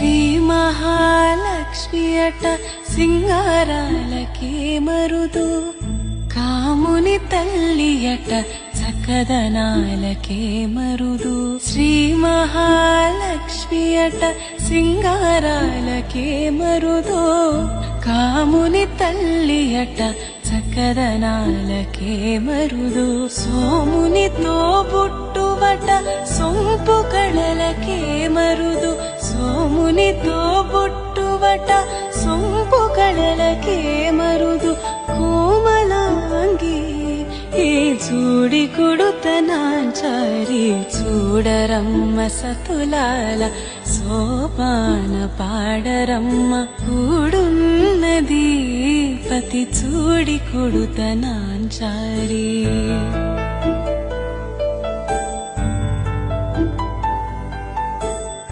శ్రీ మహాలక్ష్మి అట సింగారాలకే మరుదు, కాముని తల్లి అట చక్కదనాలకే మరుదు. శ్రీ మహాలక్ష్మి అట సింగారాలకే మరుదు, కాముని తల్లి అట చక్కదనాలకే మరుదు. సోమునితో బుట్టువట సొంపు కళలకే మరుదు, సోమునితో బుట్టువట సొంపు కళలకే మరుదు. కోమలాంగి ఈ చూడి కుడుతనాంచారి, చూడరమ్మ సతులాల సోపాన పాడరమ్మ. కూడున్నది పతి చూడి కుడుతనాంచారి.